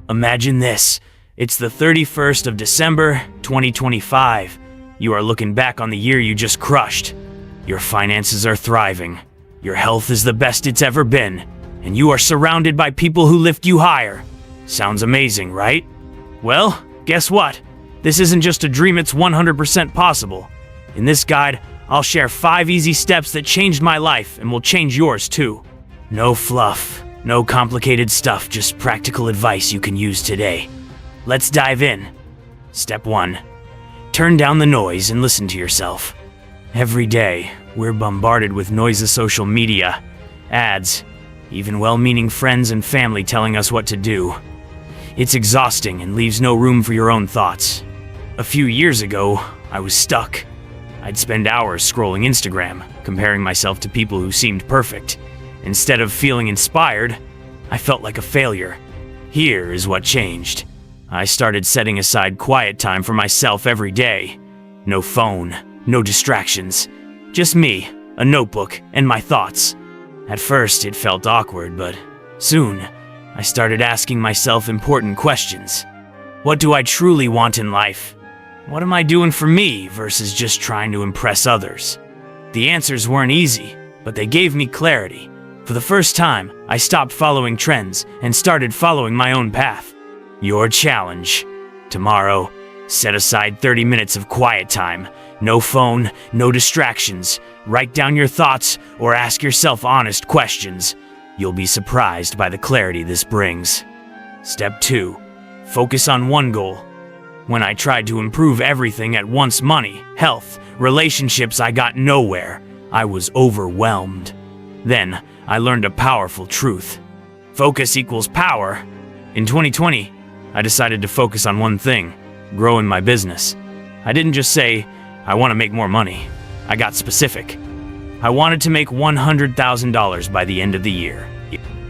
Imagine this. It's the 31st of December, 2025. You are looking back on the year you just crushed. Your finances are thriving. Your health is the best it's ever been. And you are surrounded by people who lift you higher. Sounds amazing, right? Well, guess what? This isn't just a dream, it's 100% possible. In this guide, I'll share 5 easy steps that changed my life and will change yours too. No fluff, no complicated stuff, just practical advice you can use today. Let's dive in. Step 1. Turn down the noise and listen to yourself. Every day, we're bombarded with noise of social media, ads, even well-meaning friends and family telling us what to do. It's exhausting and leaves no room for your own thoughts. A few years ago, I was stuck. I'd spend hours scrolling Instagram, comparing myself to people who seemed perfect. Instead of feeling inspired, I felt like a failure. Here is what changed. I started setting aside quiet time for myself every day. No phone, no distractions. Just me, a notebook, and my thoughts. At first, it felt awkward, but soon, I started asking myself important questions. What do I truly want in life? What am I doing for me versus just trying to impress others? The answers weren't easy, but they gave me clarity. For the first time, I stopped following trends and started following my own path. Your challenge. Tomorrow, set aside 30 minutes of quiet time. No phone, no distractions. Write down your thoughts or ask yourself honest questions. You'll be surprised by the clarity this brings. Step 2. Focus on one goal. When I tried to improve everything at once, money, health, relationships, I got nowhere. I was overwhelmed. Then, I learned a powerful truth. Focus equals power. In 2020, I decided to focus on one thing, growing my business. I didn't just say, I want to make more money. I got specific. I wanted to make $100,000 by the end of the year.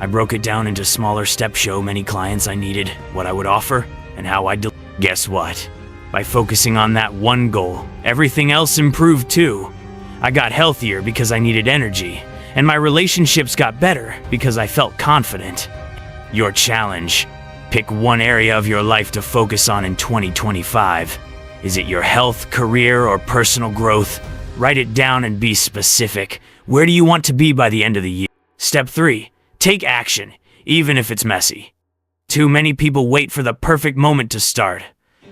I broke it down into smaller steps, show many clients I needed, what I would offer, and how I'd Guess what? By focusing on that one goal, everything else improved too. I got healthier because I needed energy, and my relationships got better because I felt confident. Your challenge. Pick one area of your life to focus on in 2025. Is it your health, career, or personal growth? Write it down and be specific. Where do you want to be by the end of the year? Step 3. Take action, even if it's messy. Too many people wait for the perfect moment to start.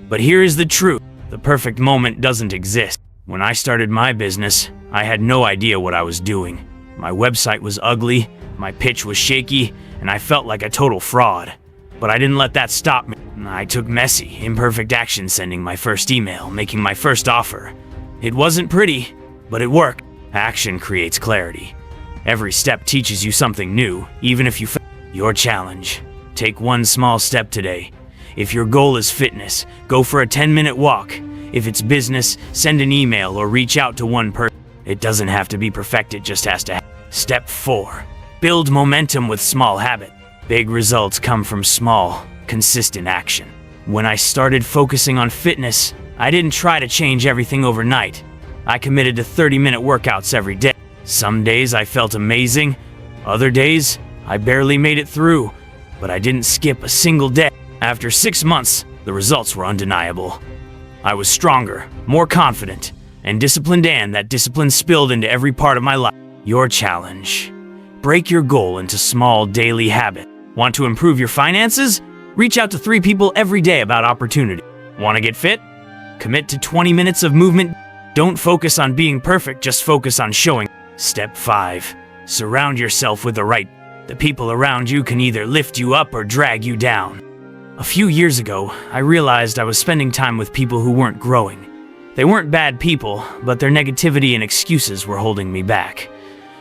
But here is the truth. The perfect moment doesn't exist. When I started my business, I had no idea what I was doing. My website was ugly, my pitch was shaky, and I felt like a total fraud. But I didn't let that stop me. I took messy, imperfect action, sending my first email, making my first offer. It wasn't pretty, but it worked. Action creates clarity. Every step teaches you something new, even if you fail. Your challenge. Take one small step today. If your goal is fitness, go for a 10-minute walk. If it's business, send an email or reach out to one person. It doesn't have to be perfect, it just has to happen. Step 4. Build momentum with small habits. Big results come from small, consistent action. When I started focusing on fitness, I didn't try to change everything overnight. I committed to 30-minute workouts every day. Some days I felt amazing. Other days, I barely made it through. But I didn't skip a single day. After 6 months, the results were undeniable. I was stronger, more confident, and disciplined, and that discipline spilled into every part of my life. Your challenge. Break your goal into small daily habits. Want to improve your finances? Reach out to 3 people every day about opportunity. Want to get fit? Commit to 20 minutes of movement. Don't focus on being perfect, just focus on showing. Step 5. Surround yourself with the people around you can either lift you up or drag you down. A few years ago, I realized I was spending time with people who weren't growing. They weren't bad people, but their negativity and excuses were holding me back.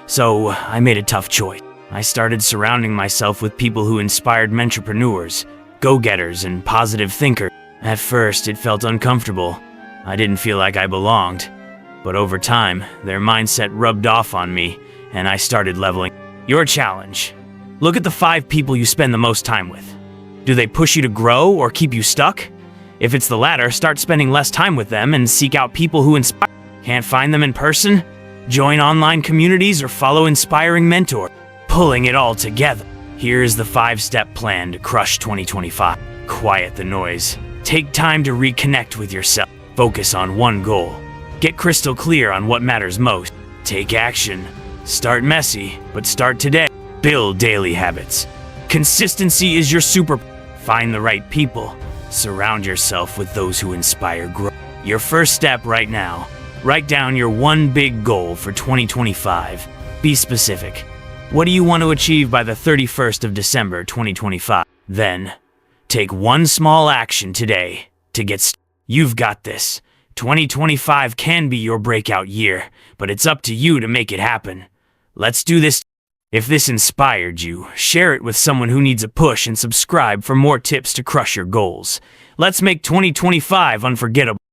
So I made a tough choice. I started surrounding myself with people who inspired entrepreneurs, go-getters, and positive thinkers. At first, it felt uncomfortable. I didn't feel like I belonged. But over time, their mindset rubbed off on me, and I started leveling. Your challenge. Look at the 5 people you spend the most time with. Do they push you to grow or keep you stuck? If it's the latter, start spending less time with them and seek out people who inspire. Can't find them in person? Join online communities or follow inspiring mentors. Pulling it all together. Here is the 5-step plan to crush 2025. Quiet the noise. Take time to reconnect with yourself. Focus on one goal. Get crystal clear on what matters most. Take action. Start messy, but start today. Build daily habits. Consistency is your super. Find the right people. Surround yourself with those who inspire growth. Your first step right now. Write down your one big goal for 2025. Be specific. What do you want to achieve by the 31st of December 2025? Then, take one small action today to get started. You've got this. 2025 can be your breakout year, but it's up to you to make it happen. Let's do this. If this inspired you, share it with someone who needs a push and subscribe for more tips to crush your goals. Let's make 2025 unforgettable.